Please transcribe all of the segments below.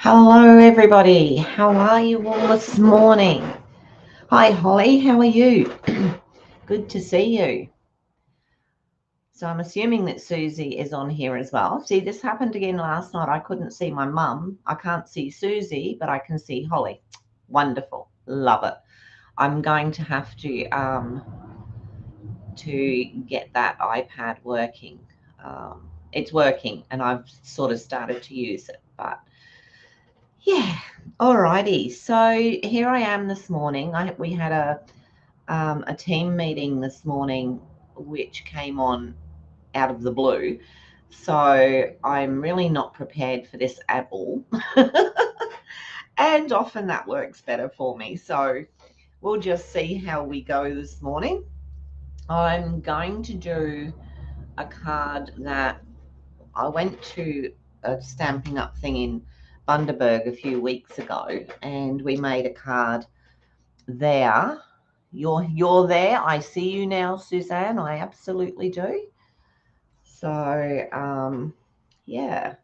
Hello, everybody. How are you all this morning? Hi, Holly. How are you? Good to see you. So I'm assuming that Susie is on here as well. See, this happened again last night. I couldn't see my mum. I can't see Susie, but I can see Holly. Wonderful. Love it. I'm going to have to get that iPad working. It's working, and I've sort of started to use it, but yeah, alrighty. So here I am this morning. We had a team meeting this morning, which came on out of the blue. So I'm really not prepared for this at all, and often that works better for me. So we'll just see how we go this morning. I'm going to do a card that I went to a Stampin' Up thing in Bundaberg a few weeks ago, and we made a card there. You're there. I see you now, Suzanne. I absolutely do. So yeah,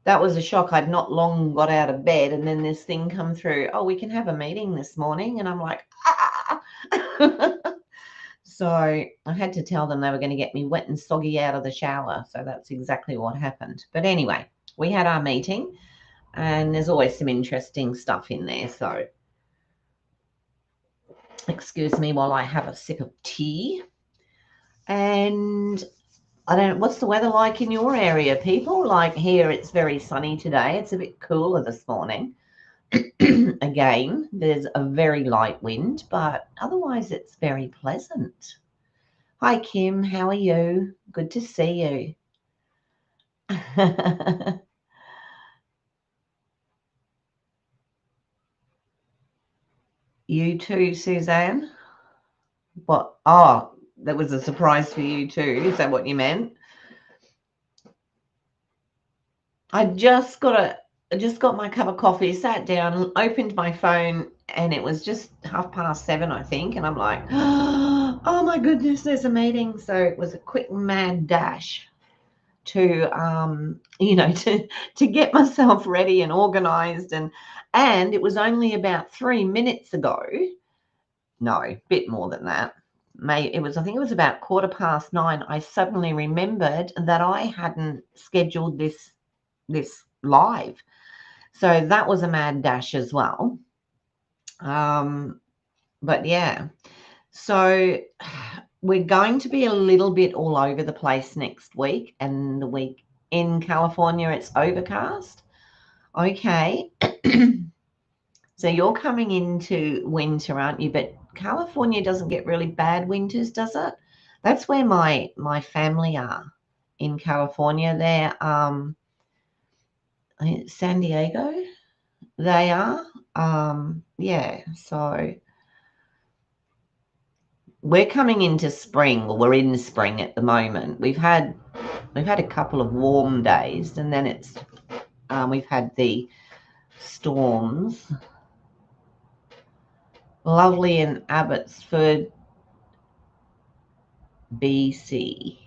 that was a shock. I'd not long got out of bed, and then this thing come through. Oh, we can have a meeting this morning, and I'm like, ah. So I had to tell them they were going to get me wet and soggy out of the shower. So that's exactly what happened. But anyway, we had our meeting, and there's always some interesting stuff in there. So excuse me while I have a sip of tea. And I don't know, what's the weather like in your area, people? Like here, it's very sunny today. It's a bit cooler this morning. Again, there's a very light wind, but otherwise it's very pleasant. Hi, Kim. How are you? Good to see you. You too, Suzanne? What? Oh, that was a surprise for you too. Is that what you meant? I just got my cup of coffee, sat down, opened my phone, and it was just 7:30, I think. And I'm like, oh my goodness, there's a meeting. So it was a quick mad dash to to get myself ready and organized, and it was only about 3 minutes ago. No, a bit more than that. I think it was about 9:15. I suddenly remembered that I hadn't scheduled this live. So that was a mad dash as well. But yeah, so we're going to be a little bit all over the place next week, and the week in California, it's overcast. Okay. So you're coming into winter, aren't you? But California doesn't get really bad winters, does it? That's where my family are in California. They're San Diego. They are. Yeah. So we're coming into spring, or we're in spring at the moment. We've had a couple of warm days, and then we've had the storms. Lovely in Abbotsford, BC.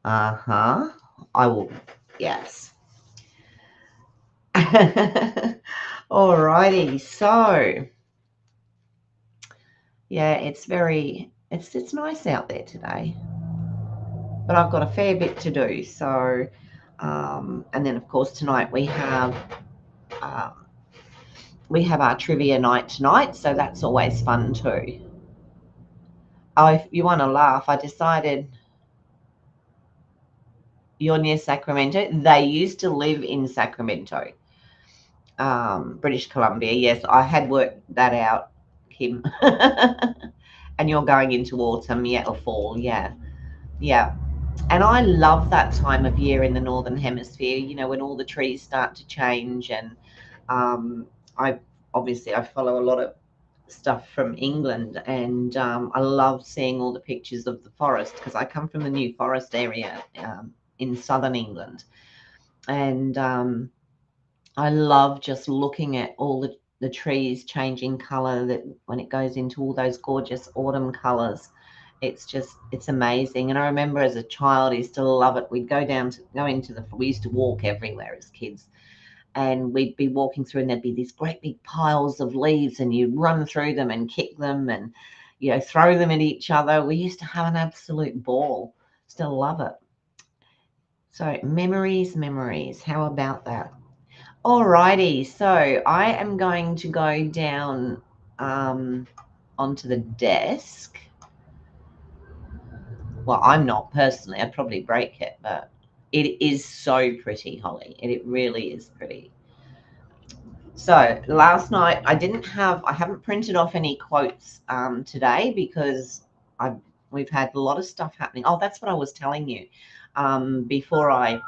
Uh-huh. I will, yes. Alrighty. So, yeah, it's nice out there today. But I've got a fair bit to do. So, and then of course tonight um, we have our trivia night tonight, so that's always fun too. Oh, if you want to laugh, I decided you're near Sacramento. They used to live in Sacramento, British Columbia. Yes, I had worked that out, Kim. And you're going into autumn, yeah, or fall, yeah. Yeah. And I love that time of year in the Northern Hemisphere, when all the trees start to change. And I follow a lot of stuff from England, and I love seeing all the pictures of the forest because I come from the New Forest area in southern England. And I love just looking at all the trees changing color, that when it goes into all those gorgeous autumn colors. it's amazing. And I remember as a child, I used to love it. We'd we used to walk everywhere as kids, and we'd be walking through and there'd be these great big piles of leaves, and you'd run through them and kick them and, throw them at each other. We used to have an absolute ball. Still love it. So memories. How about that? Alrighty. So I am going to go down onto the desk. Well, I'm not personally. I'd probably break it, but it is so pretty, Holly. It really is pretty. So last night I haven't printed off any quotes today because we've had a lot of stuff happening. Oh, that's what I was telling you. Before I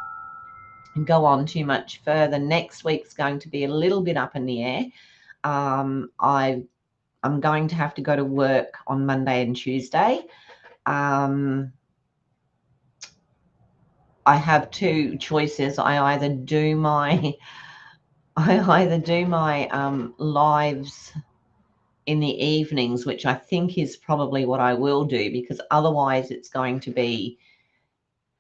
go on too much further, next week's going to be a little bit up in the air. I'm going to have to go to work on Monday and Tuesday. I have two choices. I either do my lives in the evenings, which I think is probably what I will do, because otherwise it's going to be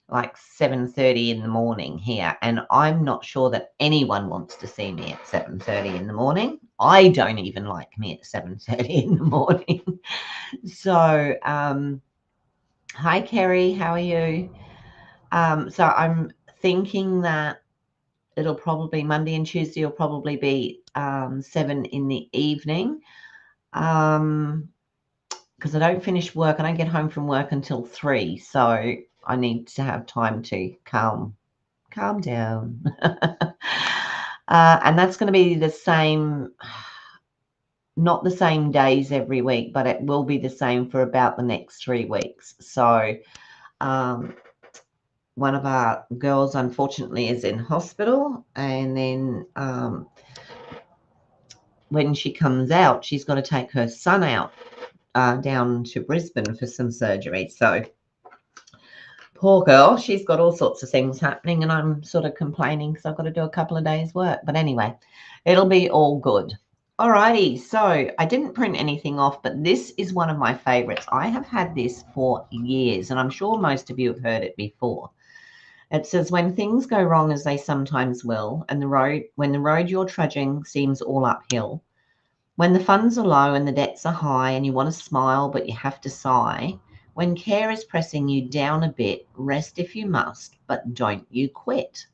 like 7:30 in the morning here, and I'm not sure that anyone wants to see me at 7:30 in the morning. I don't even like me at 7:30 in the morning. So hi Kerry, how are you? So I'm thinking that it'll probably Monday and Tuesday will probably be 7 in the evening, because I don't finish work. I don't get home from work until 3, so I need to have time to calm down. And that's going to be the same, not the same days every week, but it will be the same for about the next 3 weeks. So one of our girls, unfortunately, is in hospital, and then when she comes out, she's got to take her son out down to Brisbane for some surgery. So poor girl, she's got all sorts of things happening, and I'm sort of complaining because I've got to do a couple of days work. But anyway, it'll be all good. Alrighty, so I didn't print anything off, but this is one of my favorites. I have had this for years, and I'm sure most of you have heard it before. It says, when things go wrong, as they sometimes will, and when the road you're trudging seems all uphill, when the funds are low and the debts are high and you want to smile but you have to sigh, when care is pressing you down a bit, rest if you must, but don't you quit.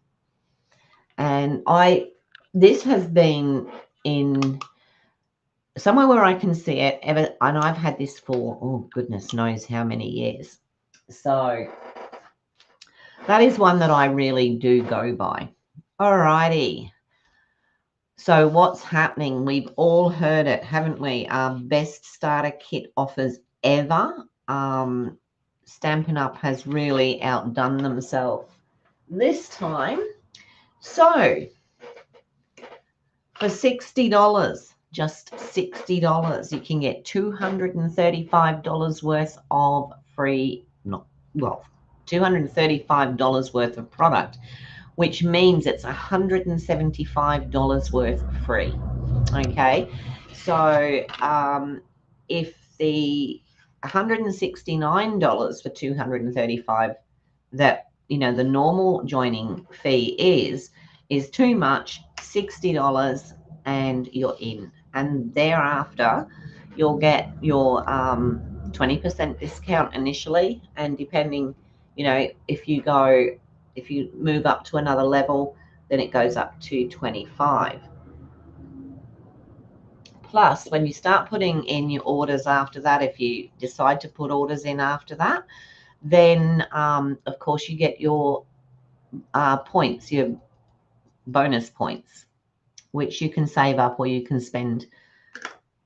And this has been in somewhere where I can see it, and I've had this for, oh, goodness knows how many years. So that is one that I really do go by. Alrighty. So what's happening? We've all heard it, haven't we? Our best starter kit offers ever. Stampin' Up has really outdone themselves this time. So for $60, just $60, you can get $235 worth of free, $235 worth of product, which means it's $175 worth free. Okay, so if the $169 for 235 that the normal joining fee is too much, $60 and you're in. And thereafter you'll get your 20% discount initially, and depending, if you move up to another level, then it goes up to 25. Plus, when you start putting in your orders after that, if you decide to put orders in after that, then of course you get your points, your bonus points, which you can save up or you can spend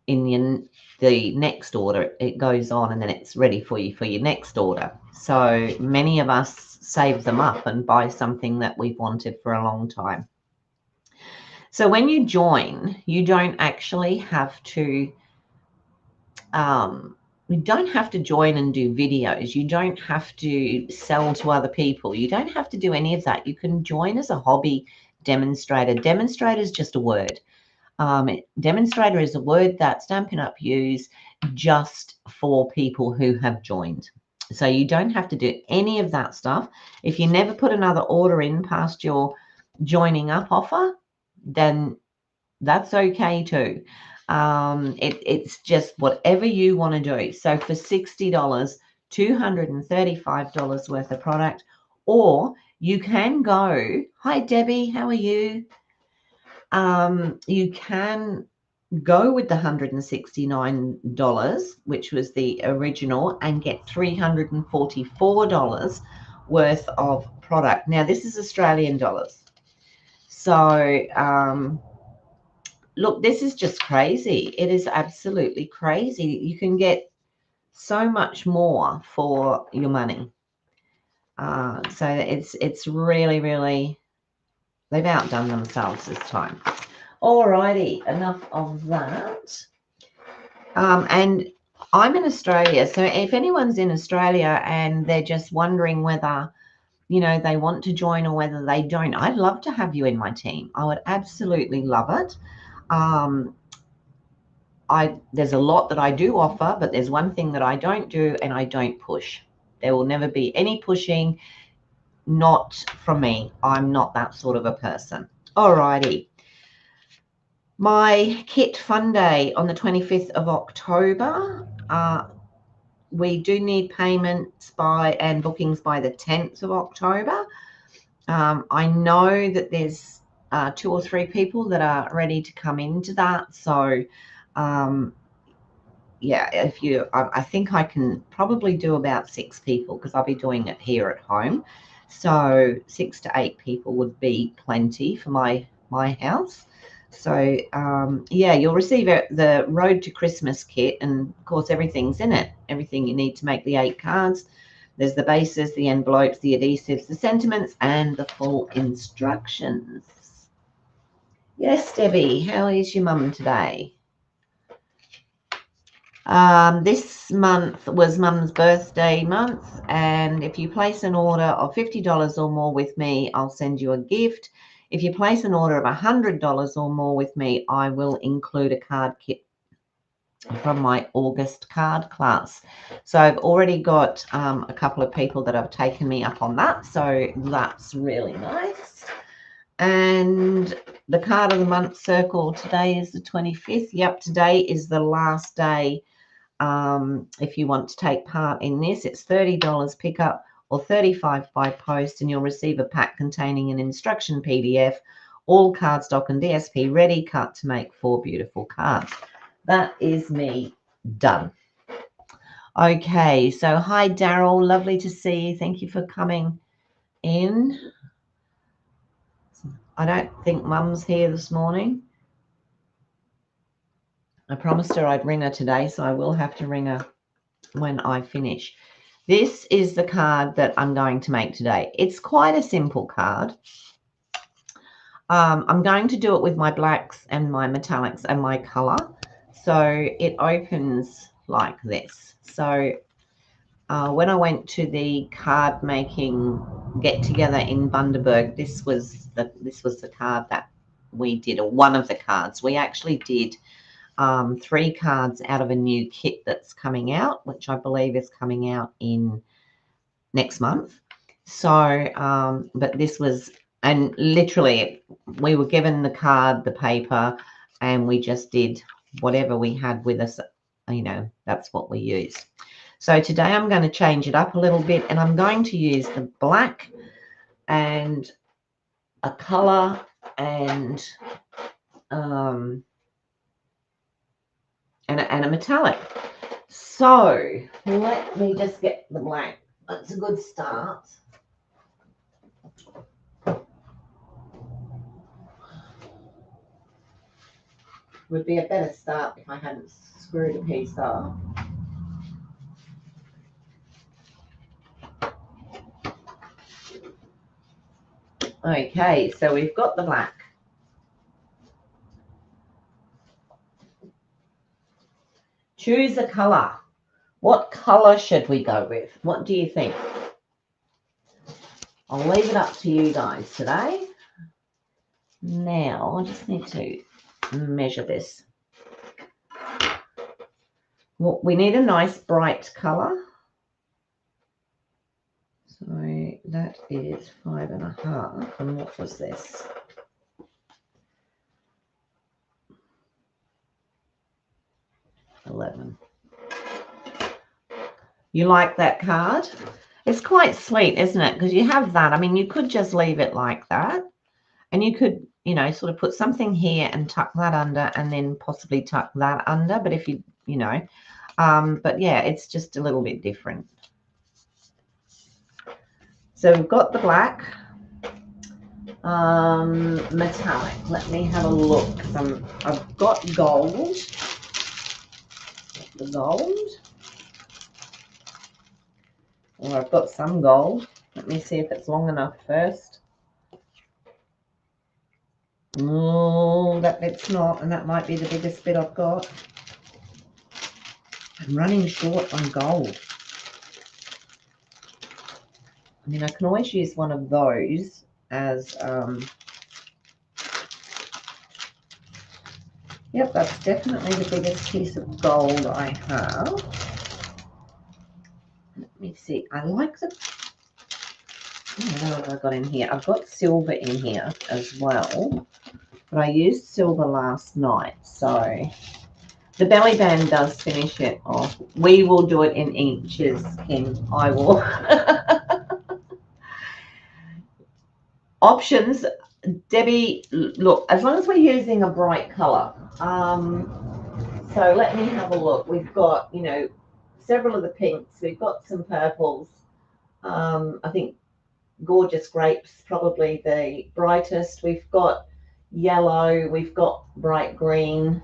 in the next order. It goes on and then it's ready for you for your next order. So many of us save them up and buy something that we've wanted for a long time. So when you join, you don't actually have to you don't have to join and do videos. You don't have to sell to other people. You don't have to do any of that. You can join as a hobby demonstrator. Demonstrator is just a word. Demonstrator is a word that Stampin' Up use just for people who have joined. So you don't have to do any of that stuff. If you never put another order in past your joining up offer, then that's okay too. It's just whatever you want to do. So for $60, $235 worth of product, or you can go, hi Debbie, how are you? You can go with the $169, which was the original, and get $344 worth of product. Now, this is Australian dollars. So, look, this is just crazy. It is absolutely crazy. You can get so much more for your money. So it's really, really, they've outdone themselves this time. Alrighty, enough of that. And I'm in Australia, so if anyone's in Australia and they're just wondering whether, you know, they want to join or whether they don't, I'd love to have you in my team. I would absolutely love it. There's a lot that I do offer, but there's one thing that I don't do, and I don't push. There will never be any pushing, not from me. I'm not that sort of a person. Alrighty. My kit fun day on the 25th of October. We do need payments and bookings by the 10th of October. I know that there's 2 or 3 people that are ready to come into that. So, yeah, I think I can probably do about 6 people because I'll be doing it here at home. So 6 to 8 people would be plenty for my house. So, yeah, you'll receive the Road to Christmas kit, and of course everything's in it. Everything you need to make the 8 cards. There's the bases, the envelopes, the adhesives, the sentiments, and the full instructions. Yes, Debbie, how is your mum today? This month was Mum's birthday month, and if you place an order of $50 or more with me, I'll send you a gift. If you place an order of $100 or more with me, I will include a card kit from my August card class. So I've already got a couple of people that have taken me up on that, so that's really nice. And the card of the month circle, today is the 25th. Yep, today is the last day. If you want to take part in this, it's $30 pickup or $35 by post, and you'll receive a pack containing an instruction PDF, all cardstock and DSP ready, cut to make 4 beautiful cards. That is me done. Okay, so hi Daryl, lovely to see you. Thank you for coming in. I don't think Mum's here this morning. I promised her I'd ring her today, so I will have to ring her when I finish. This is the card that I'm going to make today. It's quite a simple card. I'm going to do it with my blacks and my metallics and my color. So it opens like this. So when I went to the card making get together in Bundaberg, this was the card that we did, or one of the cards. We actually did 3 cards out of a new kit that's coming out, which I believe is coming out in next month. So, but this was, and literally we were given the card, the paper, and we just did whatever we had with us, you know, that's what we used. So today I'm going to change it up a little bit, and I'm going to use the black and a color and a metallic. So let me just get the black. That's a good start. Would be a better start if I hadn't screwed a piece up. Okay, so we've got the black. Choose a color. What color should we go with? What do you think? I'll leave it up to you guys today. Now, I just need to measure this. Well, we need a nice bright color. So that is 5.5. And what was this? $11. You like that card? It's quite sweet, isn't it? Because you have that. I mean, you could just leave it like that. And you could, you know, sort of put something here and tuck that under and then possibly tuck that under. But if you, you know, but yeah, it's just a little bit different. So we've got the black, metallic. Let me have a look. I've got gold. The gold. Well, I've got some gold. Let me see if it's long enough first. Oh, that bit's not, and that might be the biggest bit I've got. I'm running short on gold. I mean, I can always use one of those as, yep, that's definitely the biggest piece of gold I have. Let me see. I like the, what have I got in here? I've got silver in here as well, but I used silver last night, so the belly band does finish it off. We will do it in inches, Kim. I will. Options, Debbie, look, as long as we're using a bright color. So let me have a look. We've got, you know, several of the pinks. We've got some purples. I think Gorgeous Grapes, probably the brightest. We've got yellow. We've got bright green.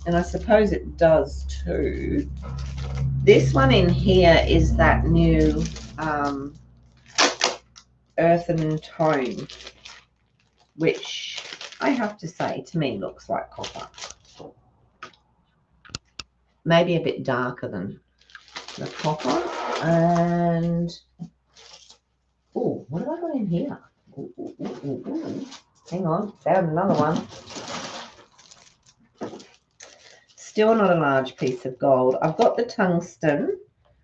And I suppose it does too. This one in here is that new earthen tone, which I have to say to me looks like copper. Maybe a bit darker than the copper. And oh, what have I got in here? Ooh. Hang on, found another one. Still not a large piece of gold. I've got the tungsten,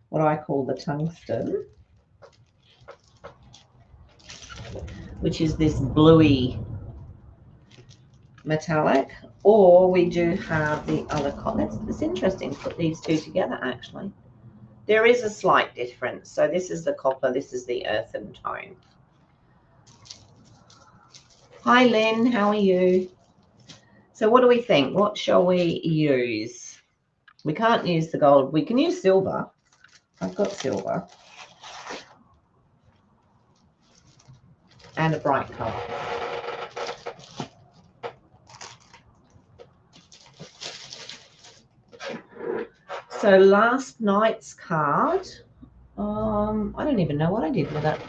what I call the tungsten, which is this bluey metallic, or we do have the other cotton. It's interesting to put these two together, actually. There is a slight difference. So this is the copper, this is the earthen tone. Hi, Lynn, how are you? So what do we think? What shall we use? We can't use the gold. We can use silver. I've got silver. And a bright color. So last night's card, I don't even know what I did with it.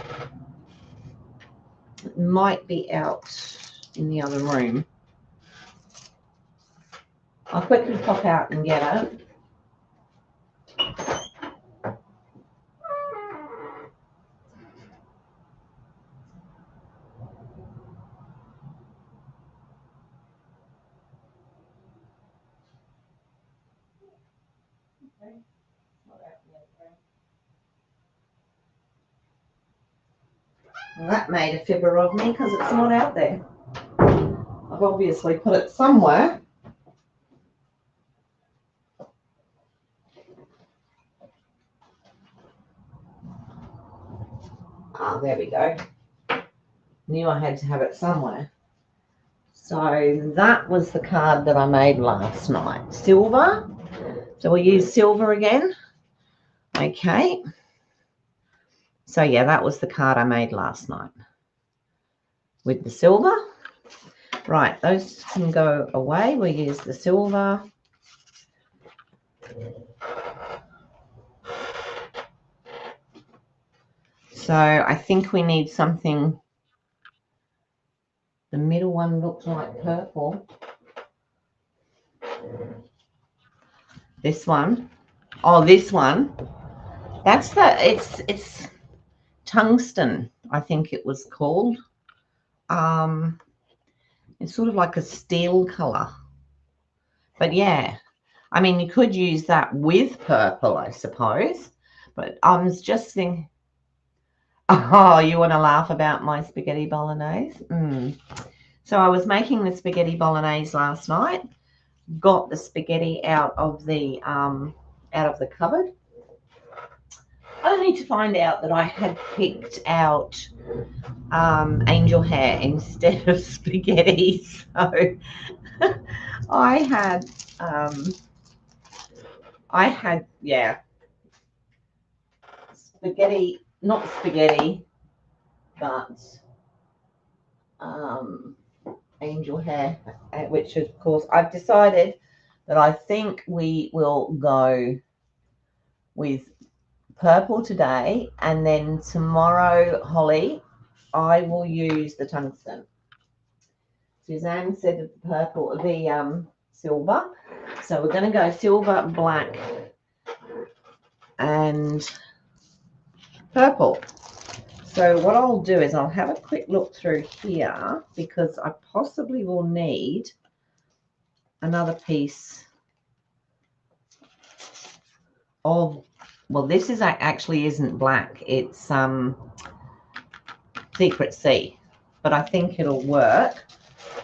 It might be out in the other room. I'll quickly pop out and get it. Well, that made a fibber of me because it's not out there. I've obviously put it somewhere. Ah, there we go. Knew I had to have it somewhere. So that was the card that I made last night. Silver. So we'll use silver again. Okay. So yeah, that was the card I made last night with the silver. Right, those can go away. We'll use the silver. So I think we need something. The middle one looks like purple. This one. Oh, this one. That's the, it's tungsten, I think it was called. It's sort of like a steel color. But yeah, I mean, you could use that with purple, I suppose. But I was just thinking, oh, you want to laugh about my spaghetti bolognese? So I was making the spaghetti bolognese last night. Got the spaghetti out of the cupboard, only to find out that I had picked out angel hair instead of spaghetti. So I had yeah, spaghetti, not spaghetti, but angel hair, which of course I've decided that I think we will go with purple today, and then tomorrow, Holly, I will use the tungsten. Suzanne said that the purple, the silver. So we're going to go silver, black, and purple. So what I'll do is I'll have a quick look through here, because I possibly will need another piece of, well, this is actually isn't black. It's Secret Sea, but I think it'll work.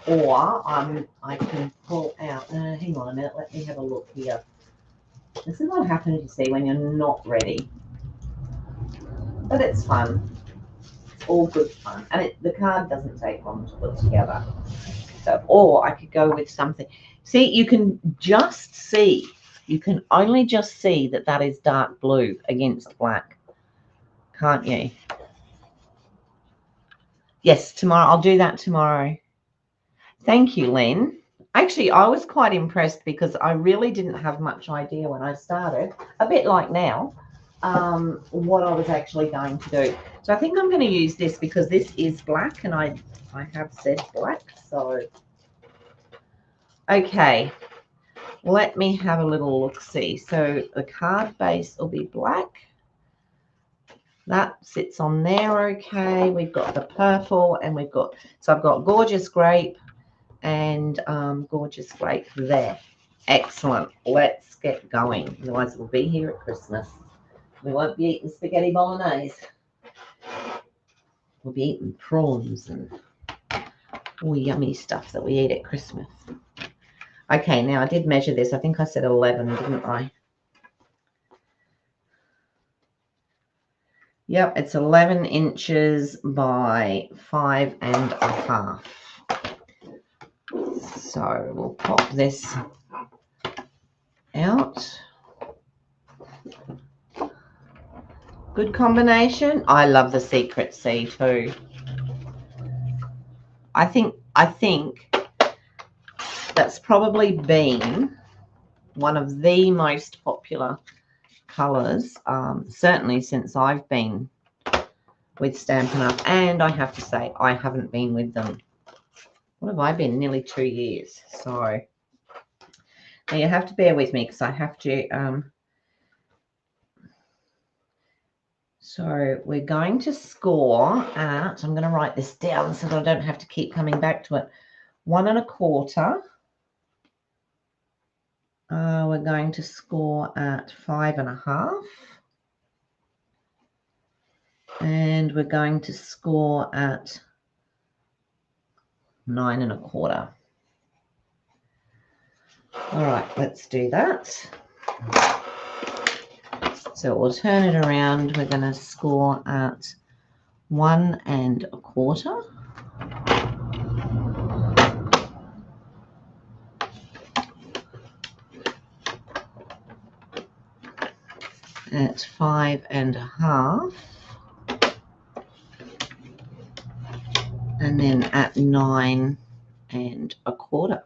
Or I can pull out, hang on a minute, let me have a look here. This is what happens, you see, when you're not ready. But it's fun. It's all good fun. And the card doesn't take long to put together. So, or I could go with something. See, you can just see, you can only just see that that is dark blue against black. Can't you? Yes, tomorrow. I'll do that tomorrow. Thank you, Lynn. Actually, I was quite impressed because I really didn't have much idea when I started, a bit like now, what I was actually going to do. So I think I'm going to use this because this is black, and I have said black. So, okay, let me have a little look-see. So the card base will be black. That sits on there, okay. We've got the purple, and we've got, so I've got Gorgeous Grape and Gorgeous Grape there. Excellent. Let's get going. Otherwise, we'll be here at Christmas. We won't be eating spaghetti bolognese. We'll be eating prawns and all yummy stuff that we eat at Christmas. Okay, now I did measure this. I think I said 11, didn't I? Yep, it's 11 inches by 5.5. So we'll pop this out. Good combination. I love the Secret Sea too. I think that's probably been one of the most popular colours, certainly since I've been with Stampin' Up, and I have to say I haven't been with them. What have I been? Nearly 2 years. So now you have to bear with me because I have to. So we're going to score at, I'm going to write this down so that I don't have to keep coming back to it. 1 1/4. We're going to score at 5.5. And we're going to score at 9 1/4. All right, let's do that. So we'll turn it around. We're going to score at 1 1/4. At 5.5. And then at 9 1/4.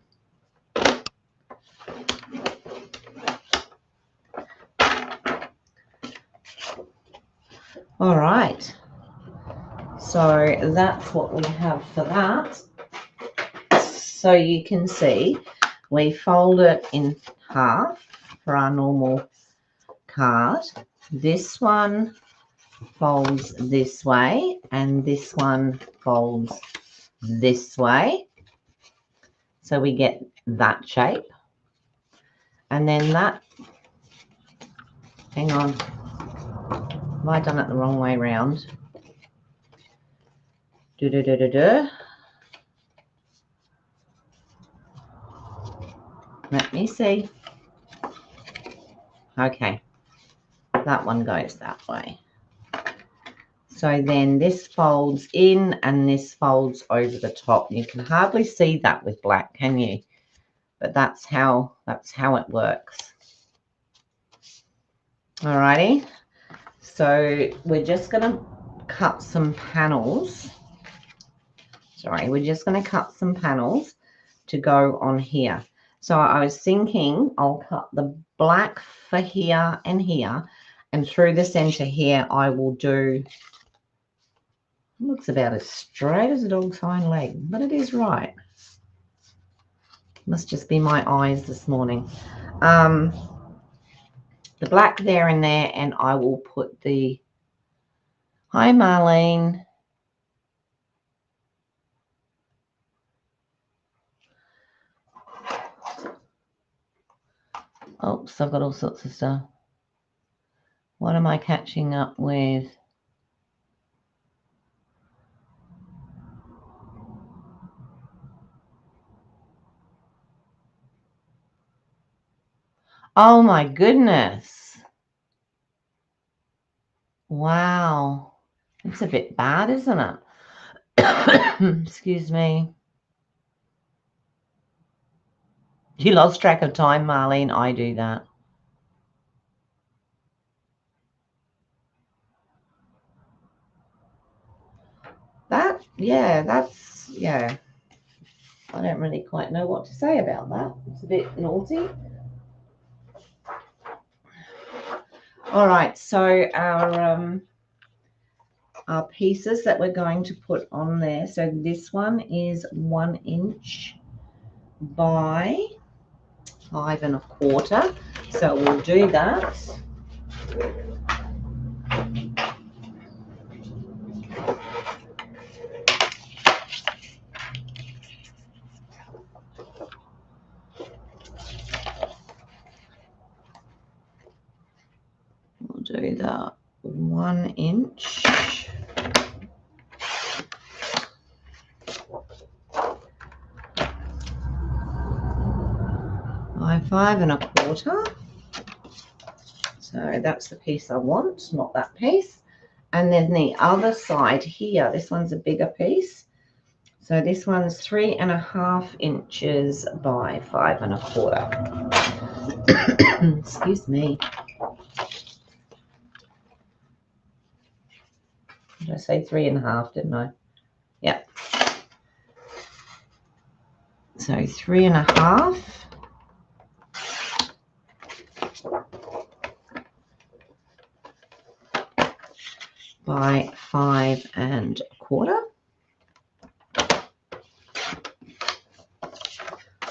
All right, so that's what we have for that. So you can see we fold it in half for our normal card. This one folds this way, and this one folds this way. So we get that shape. And then that, hang on, have I done it the wrong way round? Let me see. Okay, that one goes that way. So then this folds in and this folds over the top. You can hardly see that with black, can you? But that's how it works. Alrighty. So we're just going to cut some panels. Sorry, we're just going to cut some panels to go on here. So I was thinking I'll cut the black for here, and through the center here I will do, it looks about as straight as a dog's hind leg, but it is right. Must just be my eyes this morning. The black there and there, and I will put the, hi Marlene. Oops, I've got all sorts of stuff. What am I catching up with? Oh my goodness. Wow. It's a bit bad, isn't it? Excuse me. You lost track of time, Marlene. I do that. Yeah. I don't really quite know what to say about that. It's a bit naughty. All right, so our pieces that we're going to put on there. So this one is 1 inch by 5 1/4. So we'll do that. We'll do the 1 inch. By 5 1/4. So that's the piece I want, not that piece. And then the other side here, this one's a bigger piece. So this one's 3 1/2 inches by 5 1/4. Excuse me. Did I say 3 1/2, didn't I? Yeah. So 3 1/2. By 5 1/4.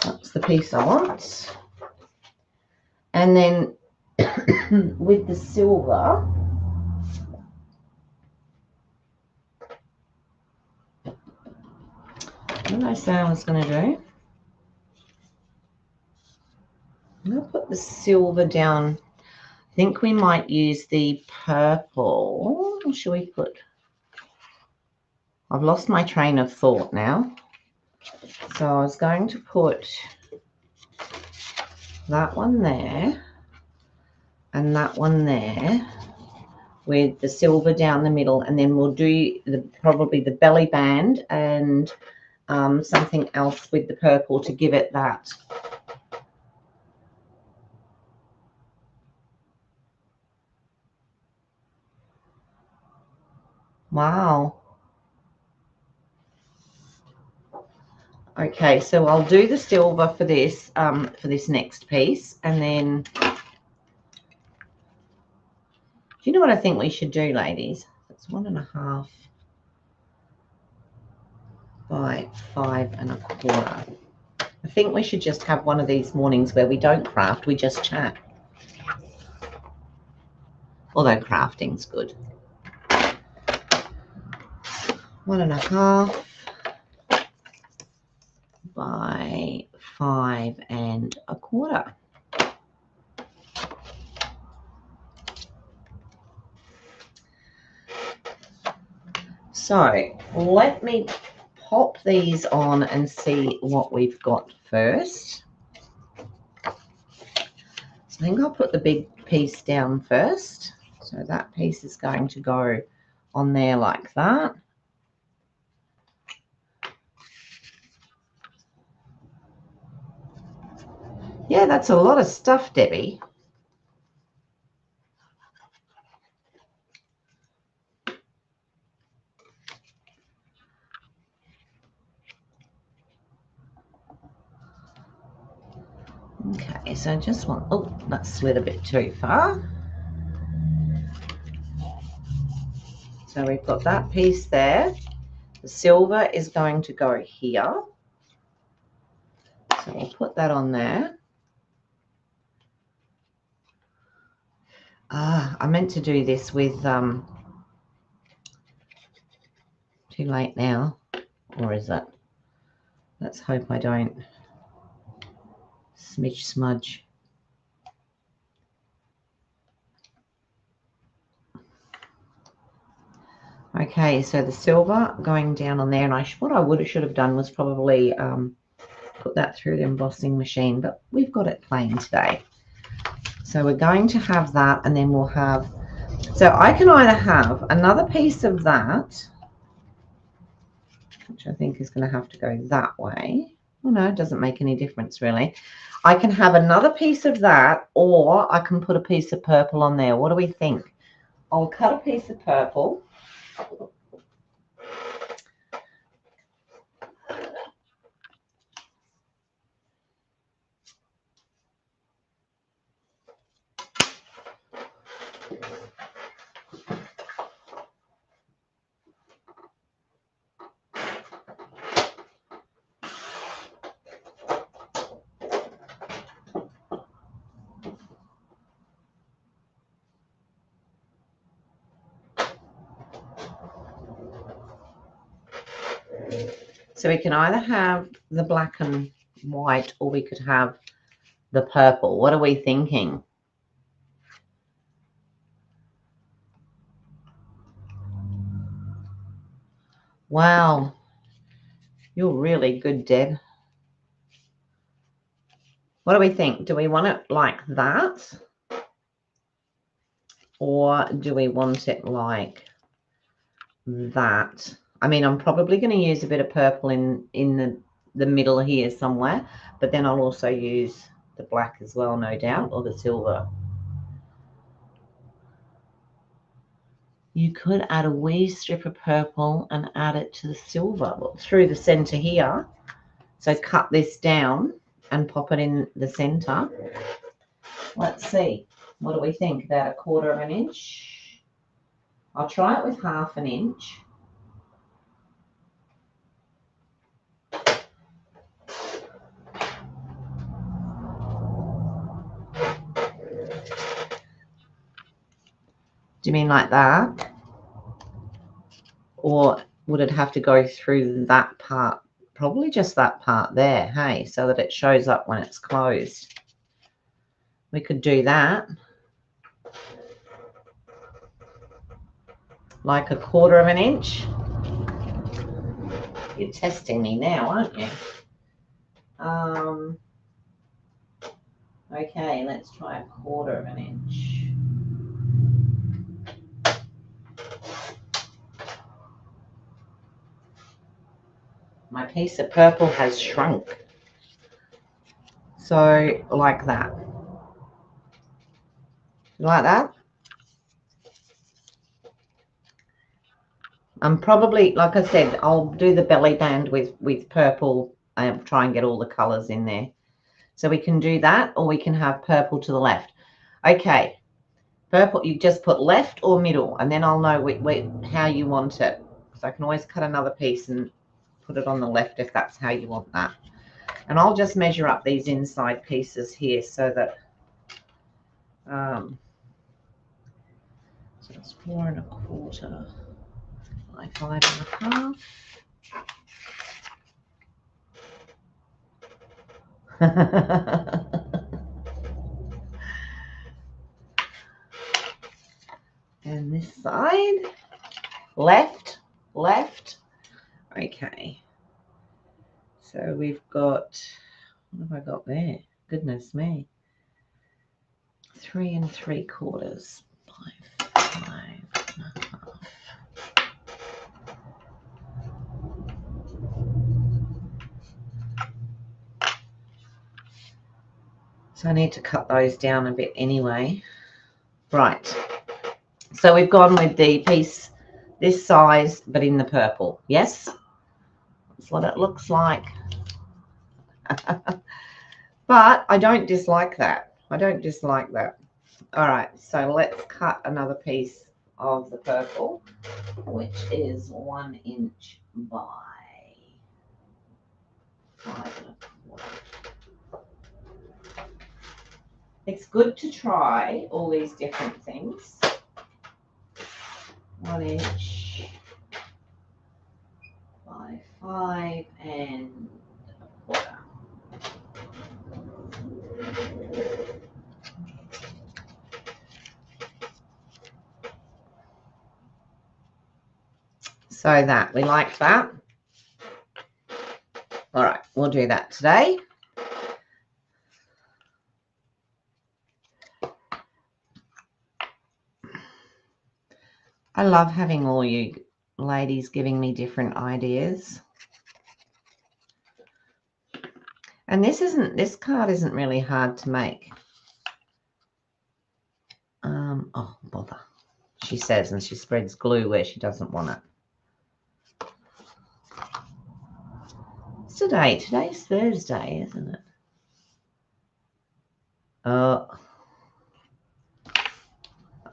That's the piece I want. And then with the silver, what did I say I was going to do? I'm going to put the silver down. I think we might use the purple. Or should we put? I've lost my train of thought now. So I was going to put that one there and that one there with the silver down the middle, and then we'll do probably the belly band and something else with the purple to give it that. Wow. Okay, so I'll do the silver for this next piece, and then do you know what I think we should do, ladies? It's 1 1/2 by 5 1/4. I think we should just have one of these mornings where we don't craft, we just chat. Although crafting's good. 1 1/2 by 5 1/4. So let me pop these on and see what we've got first. So I think I'll put the big piece down first. So that piece is going to go on there like that. Yeah, that's a lot of stuff, Debbie. Okay, so I just want, oh, that slid a bit too far. So we've got that piece there. The silver is going to go here. So we'll put that on there. I meant to do this with, too late now, or is it? Let's hope I don't smudge. Okay, so the silver going down on there, and what I should have done was probably put that through the embossing machine, but we've got it plain today. So we're going to have that, and then we'll have, so I can either have another piece of that, which I think is going to have to go that way. Oh no, it doesn't make any difference really. I can have another piece of that, or I can put a piece of purple on there. What do we think? I'll cut a piece of purple. So we can either have the black and white, or we could have the purple. What are we thinking? Wow, you're really good, Deb. What do we think? Do we want it like that? Or do we want it like that? I mean, I'm probably going to use a bit of purple in the middle here somewhere, but then I'll also use the black as well, no doubt, or the silver. You could add a wee strip of purple and add it to the silver through the center here. So cut this down and pop it in the center. Let's see. What do we think? About 1/4 of an inch? I'll try it with 1/2 an inch. Do you mean like that? Or would it have to go through that part? Probably just that part there, hey, so that it shows up when it's closed. We could do that. Like 1/4 of an inch. You're testing me now, aren't you? Okay, let's try 1/4 of an inch. My piece of purple has shrunk. So like that. Like that? I'm probably, like I said, I'll do the belly band with purple and try and get all the colors in there. So we can do that, or we can have purple to the left. Okay, purple, you just put left or middle, and then I'll know how you want it. So I can always cut another piece and put it on the left if that's how you want that. And I'll just measure up these inside pieces here so that, so it's 4 1/4 by 5 1/2. And this side, left, Okay. So we've got, what have I got there? Goodness me. 3 3/4 by 5.5. So I need to cut those down a bit anyway. Right. So we've gone with the piece this size, but in the purple. Yes? That's what it looks like. But I don't dislike that. I don't dislike that. All right, so let's cut another piece of the purple, which is 1 inch by 5 1/4. It's good to try all these different things. 1 inch by 5 1/4. So that, we like that. All right, we'll do that today. I love having all you ladies giving me different ideas. And this card isn't really hard to make. Oh, bother. She says, and she spreads glue where she doesn't want it. It's today. Today's Thursday, isn't it? Oh.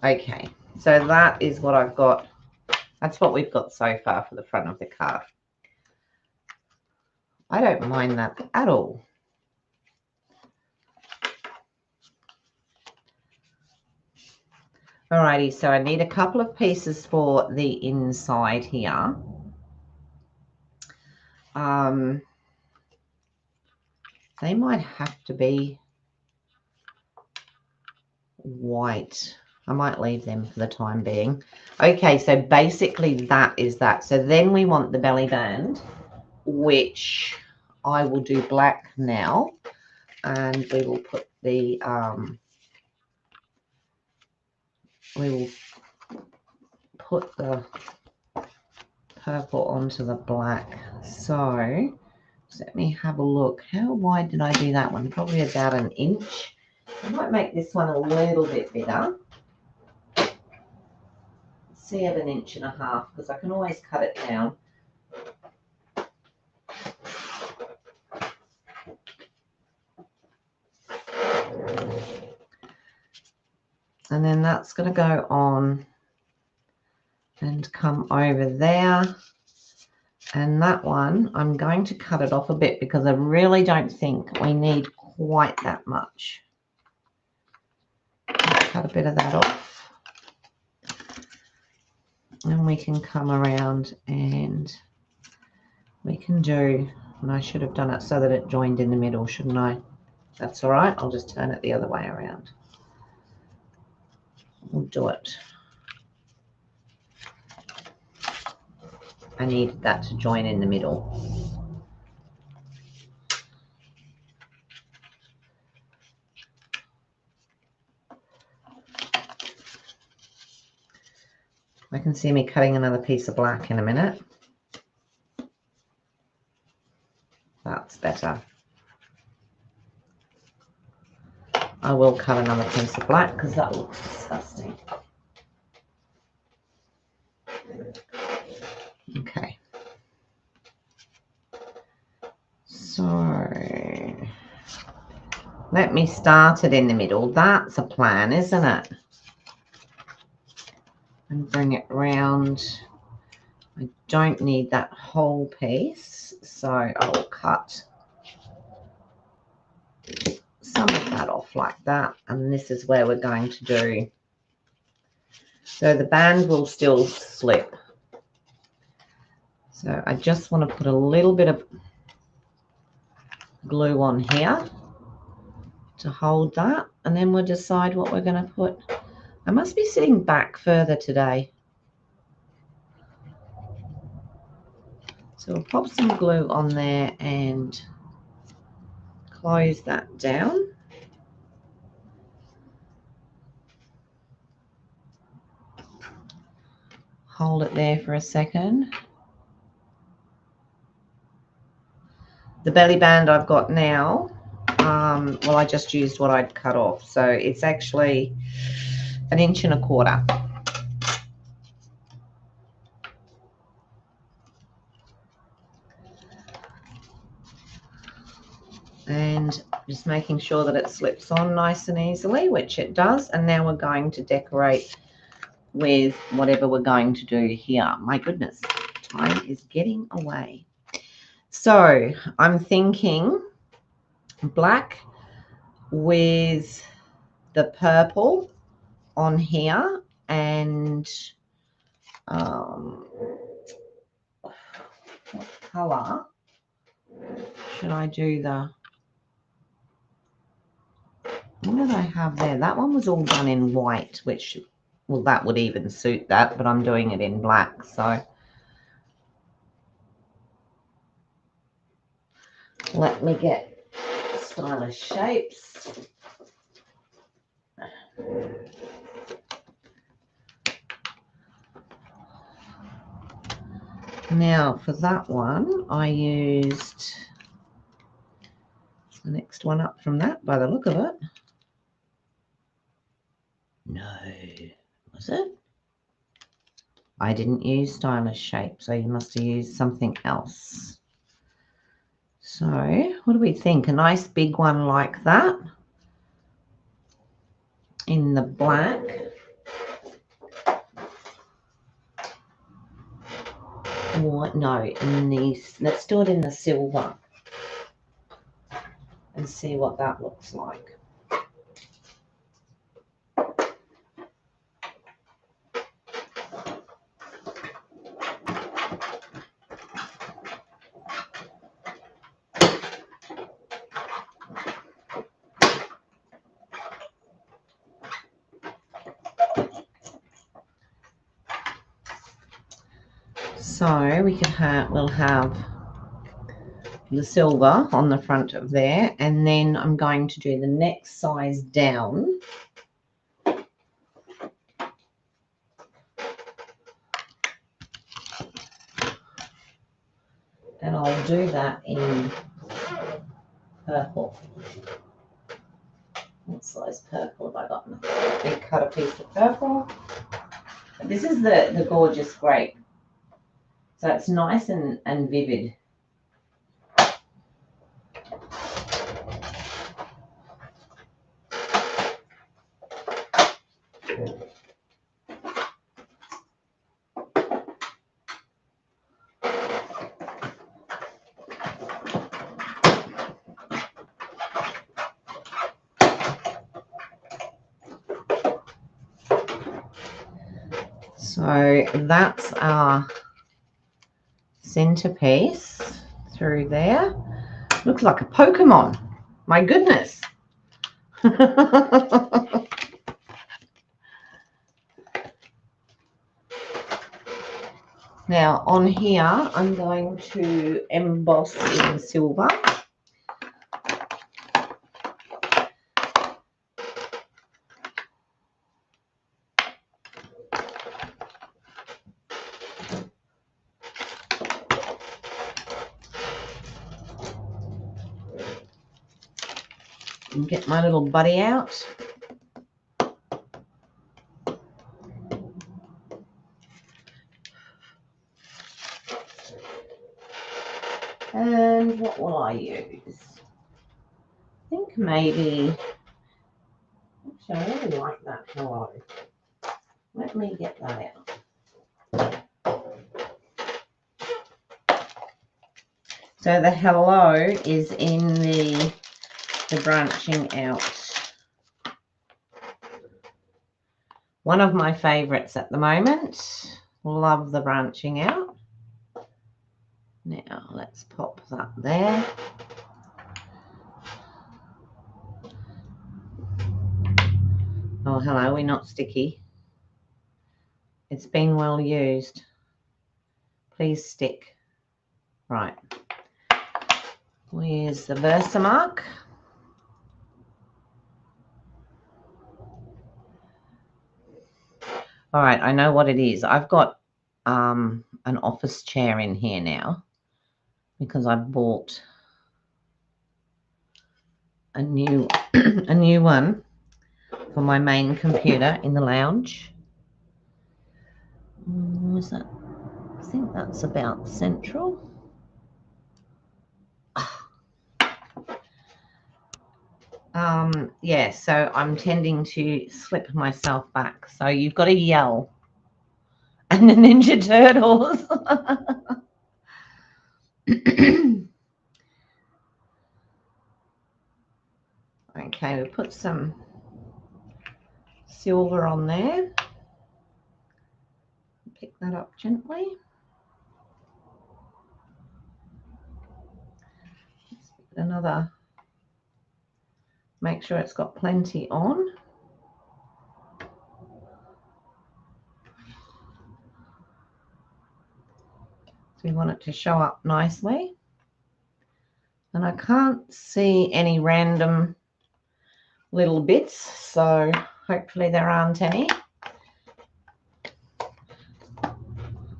Okay. So that is what I've got. That's what we've got so far for the front of the card. I don't mind that at all. Alrighty, so I need a couple of pieces for the inside here. They might have to be white. I might leave them for the time being. Okay, so basically that is that. So then we want the belly band, which I will do black now, and we will put the purple onto the black. So let me have a look. How wide did I do that one? Probably about 1 inch. I might make this one a little bit bigger. See at 1.5 inches, because I can always cut it down. And then that's going to go on and come over there. And that one, I'm going to cut it off a bit because I really don't think we need quite that much. Cut a bit of that off. And we can come around and we can do, and I should have done it so that it joined in the middle, shouldn't I? That's all right. I'll just turn it the other way around. We'll do it. I needed that to join in the middle. I can see me cutting another piece of black in a minute. That's better. I will cut another piece of black because that looks disgusting. Okay. So let me start it in the middle. That's a plan, isn't it? And bring it round. I don't need that whole piece, so I will cut some of that off like that. And this is where we're going to do. So the band will still slip. So I just want to put a little bit of glue on here to hold that, and then we'll decide what we're going to put. I must be sitting back further today. So we'll pop some glue on there and close that down. Hold it there for a second. The belly band I've got now, well, I just used what I'd cut off. So it's actually 1 1/4 inches. And just making sure that it slips on nice and easily, which it does. And now we're going to decorate with whatever we're going to do here. My goodness, time is getting away. So I'm thinking black with the purple on here, and what color should I do? What did I have there? That one was all done in white, which, well, that would even suit that, but I'm doing it in black. So let me get stylish shapes. Now for that one, I used the next one up from that by the look of it. No, was it? I didn't use stylish shape, so you must have used something else. So what do we think? A nice big one like that in the black. Or no, in these, let's do it in the silver and see what that looks like. So we could have, we'll have the silver on the front of there, and then I'm going to do the next size down. And I'll do that in purple. What size purple have I got? I cut a piece of purple. This is the gorgeous grape. So it's nice and vivid. So that's our centerpiece through there. Looks like a Pokemon. My goodness. Now on here, I'm going to emboss in silver. And get my little buddy out. And what will I use? I think maybe, actually I really like that hello. Let me get that out. So the hello is in the branching out. One of my favorites at the moment. Love the branching out. Now let's pop that there. Oh, hello, we're not sticky. It's been well used. Please stick. Right. Where's the Versamark? All right, I know what it is. I've got an office chair in here now because I bought a new a new one for my main computer in the lounge. Was that? I think that's about central. Yeah, so I'm tending to slip myself back. So you've got to yell. And the Ninja Turtles. Okay, we put some silver on there. Pick that up gently. Another, make sure it's got plenty on. So we want it to show up nicely. And I can't see any random little bits, so hopefully there aren't any.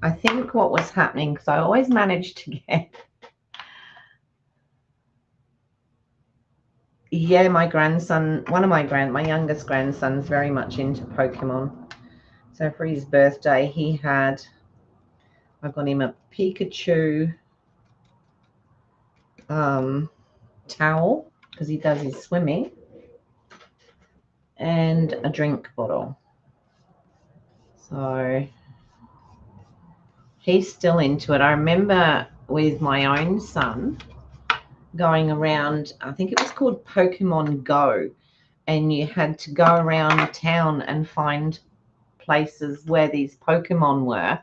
I think what was happening, because I always managed to get, yeah, my grandson, my youngest grandson's very much into Pokemon. So for his birthday, I got him a Pikachu towel because he does his swimming, and a drink bottle. So he's still into it. I remember with my own son going around, I think it was called Pokemon Go, and you had to go around town and find places where these Pokemon were,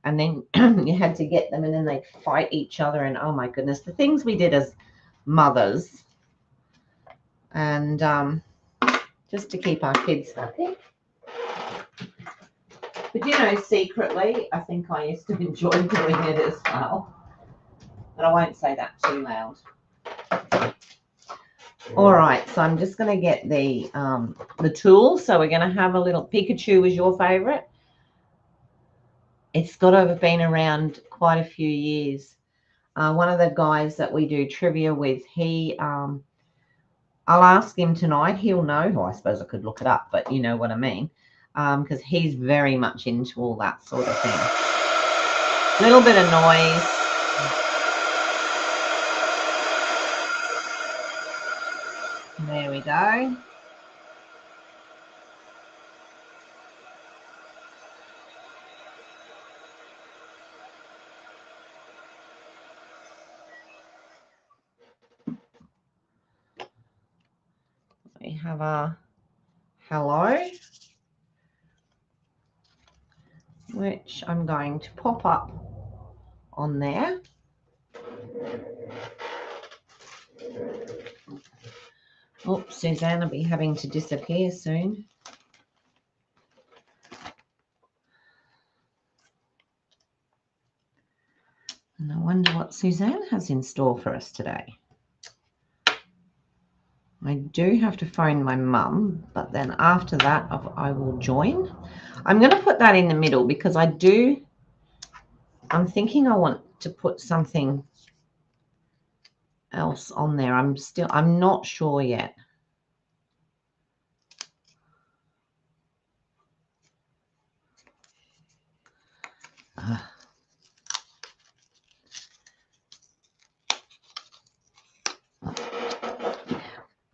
and then you had to get them, and then they'd fight each other, and oh my goodness, the things we did as mothers, and just to keep our kids happy. But you know, secretly, I think I used to enjoy doing it as well. But I won't say that too loud. All right, so I'm just going to get the tool. So we're going to have a little Pikachu is your favorite. It's got to have been around quite a few years. One of the guys that we do trivia with, I'll ask him tonight. He'll know. Well, I suppose I could look it up, but you know what I mean. Because he's very much into all that sort of thing. Little bit of noise. There we go. We have a hello, which I'm going to pop up on there. Oh, Suzanne will be having to disappear soon. And I wonder what Suzanne has in store for us today. I do have to phone my mum, but then after that, I will join. I'm going to put that in the middle because I'm thinking I want to put something else on there. I'm not sure yet.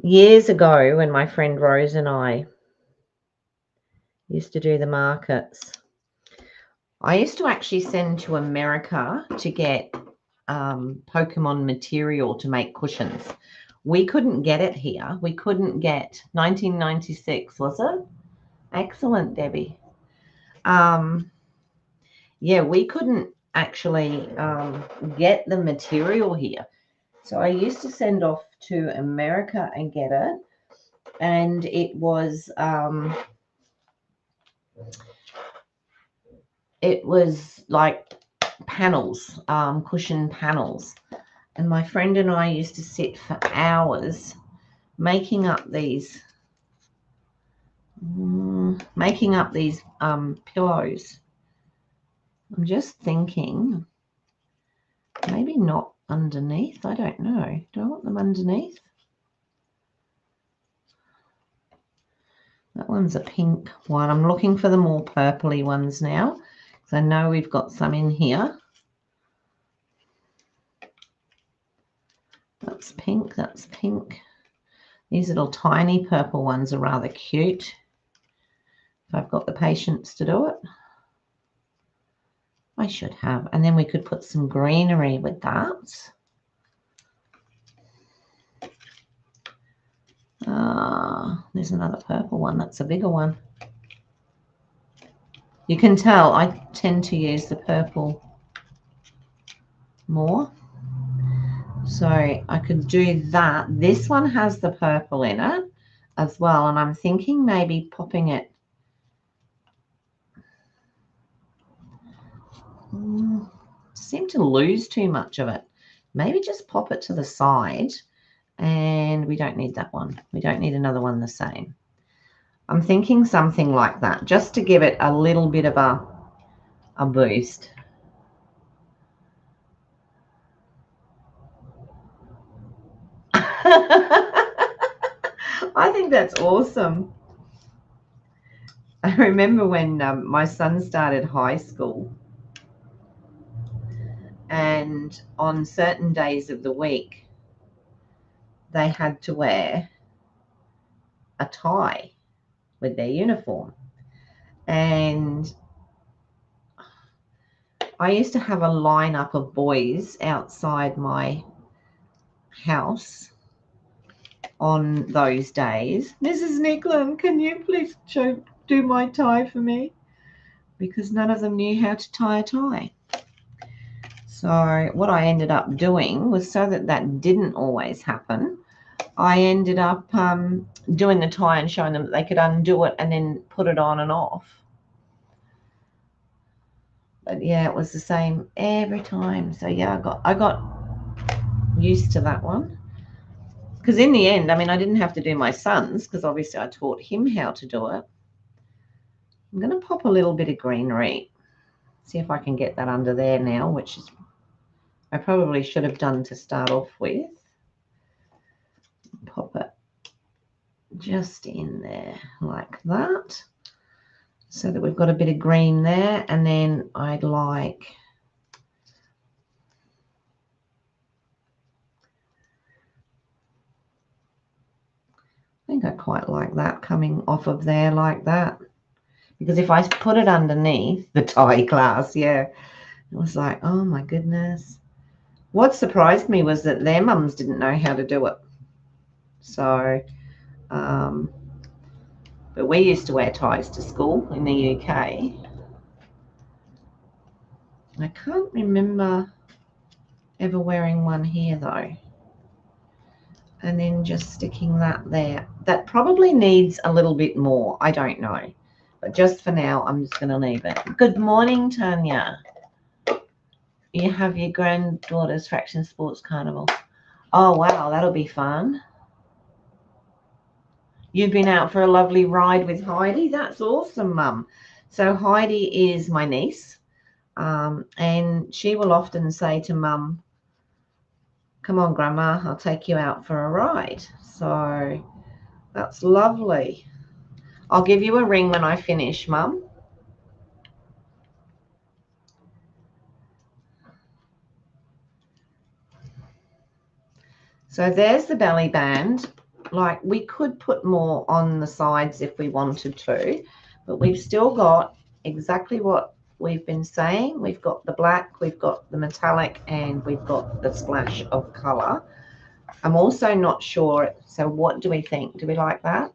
Years ago, when my friend Rose and I used to do the markets, I used to actually send to America to get Pokemon material to make cushions. We couldn't get it here. We couldn't get 1996, was it? Excellent, Debbie. Yeah, we couldn't actually get the material here. So I used to send off to America and get it. And it was like panels, cushion panels. And my friend and I used to sit for hours making up these pillows. I'm just thinking maybe not underneath. I don't know. Do I want them underneath? That one's a pink one. I'm looking for the more purpley ones now because I know we've got some in here. That's pink. That's pink. These little tiny purple ones are rather cute. If I've got the patience to do it. I should have. And then we could put some greenery with that. There's another purple one. That's a bigger one. You can tell I tend to use the purple more. So I could do that. This one has the purple in it as well. And I'm thinking maybe popping it. Seem to lose too much of it. Maybe just pop it to the side. And we don't need that one. We don't need another one the same. I'm thinking something like that, just to give it a little bit of a boost. I think that's awesome. I remember when my son started high school, and on certain days of the week, they had to wear a tie with their uniform. And I used to have a lineup of boys outside my house on those days. Mrs. Nicklin, can you please do my tie for me? Because none of them knew how to tie a tie. So what I ended up doing was, so that didn't always happen, I ended up doing the tie and showing them that they could undo it and then put it on and off. But yeah, it was the same every time. So yeah, I got used to that one. Because in the end, I mean, I didn't have to do my son's because obviously I taught him how to do it. I'm going to pop a little bit of greenery. See if I can get that under there now, which is I probably should have done to start off with. Pop it just in there like that, so that we've got a bit of green there. And then I'd like I think I quite like that coming off of there like that, because if I put it underneath the tie class, yeah, it was like, oh my goodness. What surprised me was that their mums didn't know how to do it. So but we used to wear ties to school in the UK. I can't remember ever wearing one here though. And then just sticking that there. That probably needs a little bit more. I don't know. But just for now, I'm just going to leave it. Good morning, Tanya. You have your granddaughter's Fraction Sports Carnival. Oh, wow. That'll be fun. You've been out for a lovely ride with Heidi. That's awesome, Mum. So Heidi is my niece. And she will often say to Mum, come on, Grandma, I'll take you out for a ride. So that's lovely. I'll give you a ring when I finish, Mum. So there's the belly band. Like, we could put more on the sides if we wanted to, but we've still got exactly what we've been saying. We've got the black, we've got the metallic, and we've got the splash of color. I'm also not sure. So what do we think? Do we like that?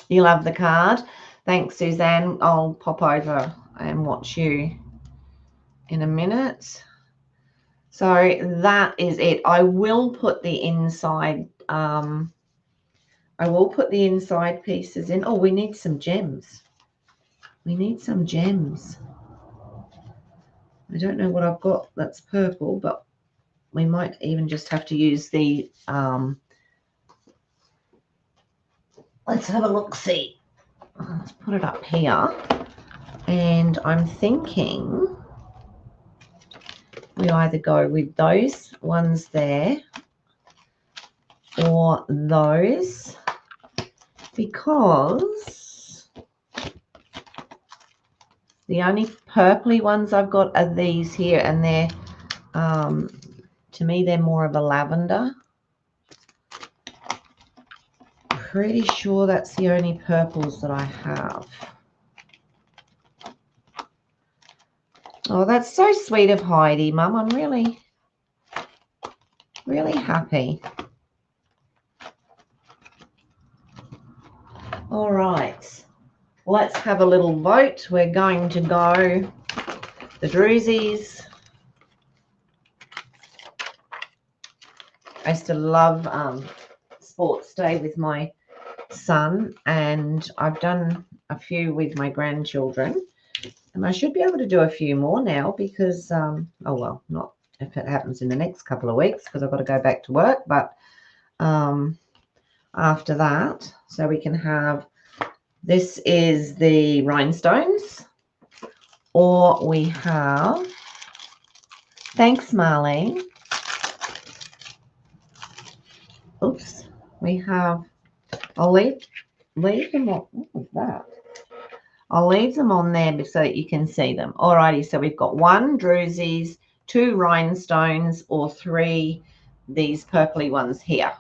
You love the card. Thanks, Suzanne. I'll pop over and watch you in a minute. So that is it. I will put the inside pieces in. Oh, we need some gems. We need some gems. I don't know what I've got that's purple, but we might even just have to use the, let's have a look-see. Let's put it up here. And I'm thinking we either go with those ones there or those, because the only purpley ones I've got are these here, and they're, to me, they're more of a lavender. Pretty sure that's the only purples that I have. Oh, that's so sweet of Heidi, Mum. I'm really, really happy. All right. Let's have a little vote. We're going to go the Druzies. I used to love sports day with my son, and I've done a few with my grandchildren, and I should be able to do a few more now because, oh well, not if it happens in the next couple of weeks because I've got to go back to work, but after that, so we can have, this is the rhinestones, or we have, thanks Marlene, oops, we have, I'll leave them on, what was that? I'll leave them on there so that you can see them. Alrighty, so we've got 1 Druzies, 2 rhinestones, or 3 these purpley ones here.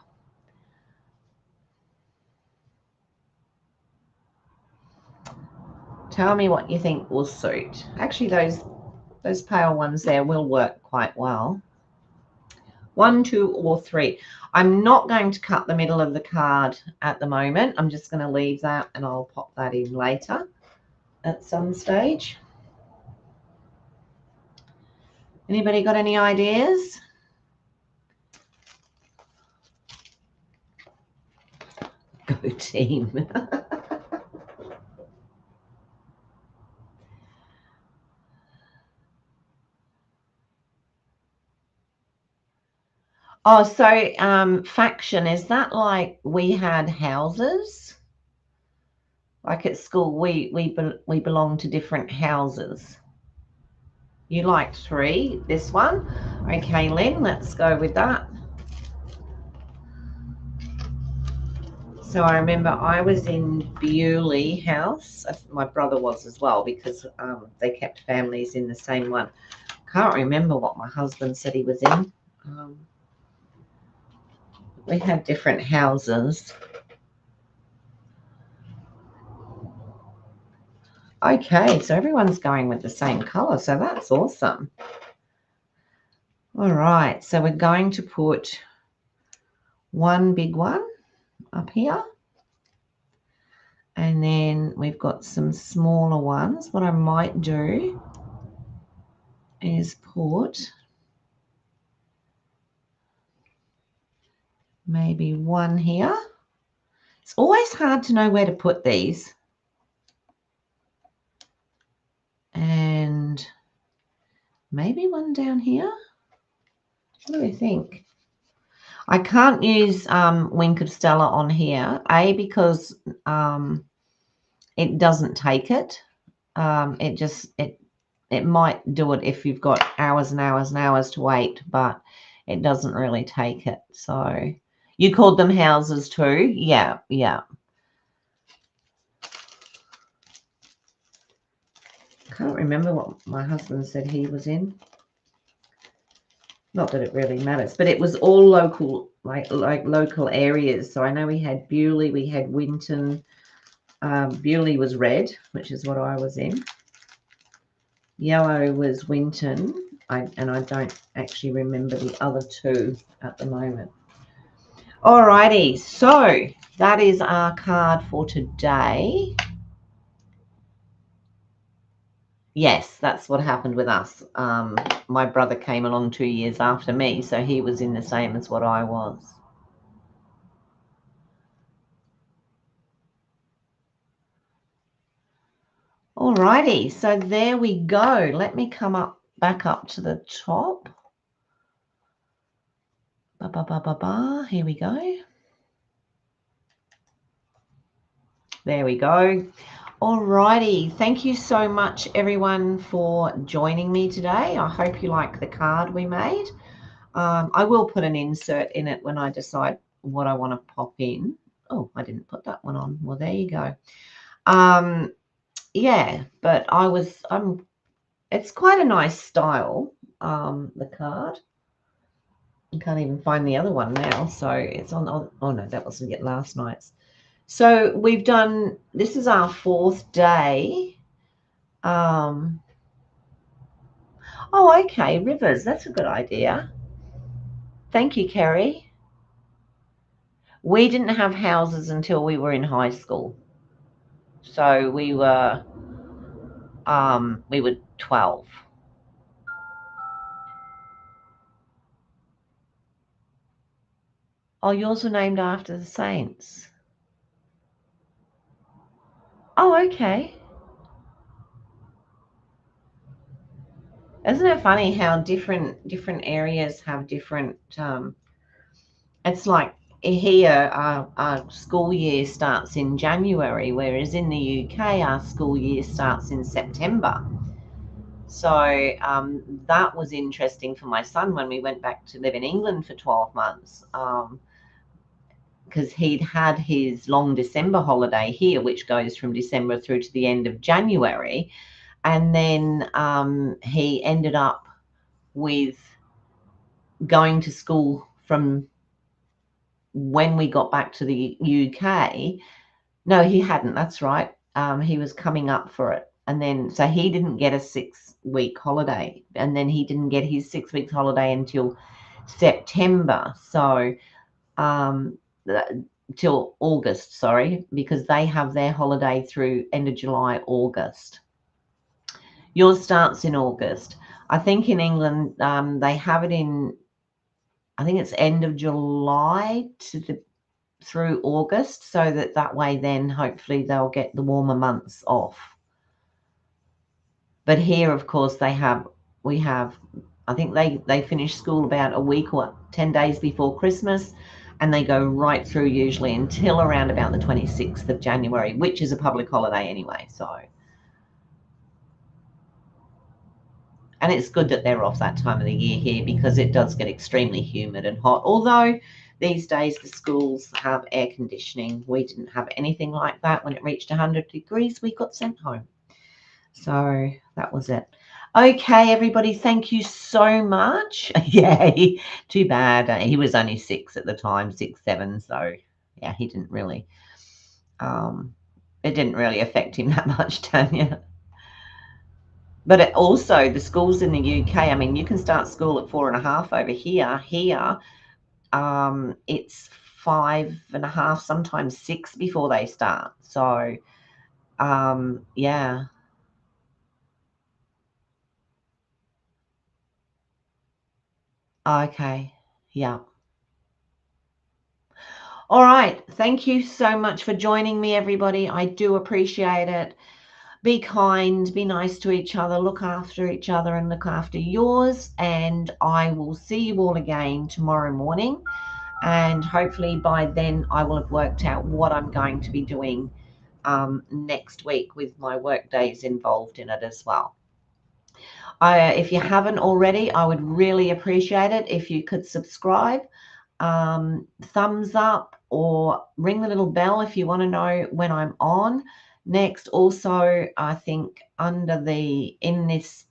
Tell me what you think will suit. Actually, those pale ones there will work quite well. 1, 2, or 3. I'm not going to cut the middle of the card at the moment. I'm just going to leave that, and I'll pop that in later at some stage. Anybody got any ideas? Go team. Oh, so faction, is that like we had houses? Like at school, we belong to different houses. You like 3, this one. Okay, Lynn, let's go with that. So I remember I was in Bewley House. My brother was as well, because they kept families in the same one. Can't remember what my husband said he was in. We had different houses. Okay, so everyone's going with the same color, so that's awesome. All right, so we're going to put 1 big one up here, and then we've got some smaller ones. What I might do is put maybe 1 here. It's always hard to know where to put these. And maybe 1 down here. What do we think? I can't use Wink of Stella on here, because it doesn't take it. It might do it if you've got hours and hours and hours to wait, but it doesn't really take it. So you called them houses too? Yeah, yeah. Can't remember what my husband said he was in. Not that it really matters, but it was all local, like local areas. So I know we had Bewley, we had Winton. Bewley was red, which is what I was in. Yellow was Winton, and I don't actually remember the other 2 at the moment. Alrighty, so that is our card for today. Yes, that's what happened with us. My brother came along 2 years after me, so he was in the same as what I was. Alrighty, so there we go. Let me come back up to the top. Here we go. There we go. Alrighty, thank you so much everyone for joining me today. I hope you like the card we made. I will put an insert in it when I decide what I want to pop in. Oh, I didn't put that one on. Well, there you go. Yeah, but it's quite a nice style, the card. I can't even find the other one now, so it's on. Oh no, that wasn't yet last night's. So we've done, this is our 4th day. Oh, okay, rivers, that's a good idea. Thank you, Kerry. We didn't have houses until we were in high school. So we were 12. Oh, yours were named after the saints. Oh, okay. Isn't it funny how different areas have different, it's like here our school year starts in January, whereas in the UK our school year starts in September. So that was interesting for my son when we went back to live in England for 12 months, because he'd had his long December holiday here, which goes from December through to the end of January. And then he ended up with going to school from when we got back to the UK. No, he hadn't. That's right. He was coming up for it. And then, so he didn't get a 6-week holiday. And then he didn't get his 6 weeks holiday until September. So, till August, sorry, because they have their holiday through end of July, August. Yours starts in August. I think in England, they have it in, I think it's end of July through August, so that way then hopefully they'll get the warmer months off. But here, of course, we have, I think they finish school about a week or 10 days before Christmas, and they go right through usually until around about the 26th of January, which is a public holiday anyway. So, and it's good that they're off that time of the year here, because it does get extremely humid and hot. Although these days the schools have air conditioning. We didn't have anything like that. When it reached 100 degrees, we got sent home. So that was it. Okay, everybody, thank you so much. Yeah, too bad. He was only 6 at the time, 6, 7. So yeah, he didn't really, it didn't really affect him that much, Tanya. But also the schools in the UK, I mean, you can start school at 4.5 over here. Here, it's 5.5, sometimes 6 before they start. So, yeah. Okay. Yeah. All right. Thank you so much for joining me, everybody. I do appreciate it. Be kind, be nice to each other, look after each other and look after yours. And I will see you all again tomorrow morning. And hopefully by then I will have worked out what I'm going to be doing next week with my work days involved in it as well. If you haven't already, I would really appreciate it if you could subscribe, thumbs up, or ring the little bell if you want to know when I'm on next. Also, I think under the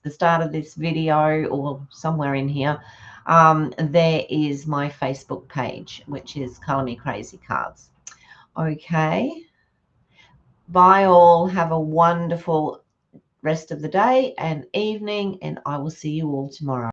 start of this video, or somewhere in here, there is my Facebook page, which is Color Me Crazy Cards. Okay, bye all. Have a wonderful rest of the day and evening, and I will see you all tomorrow.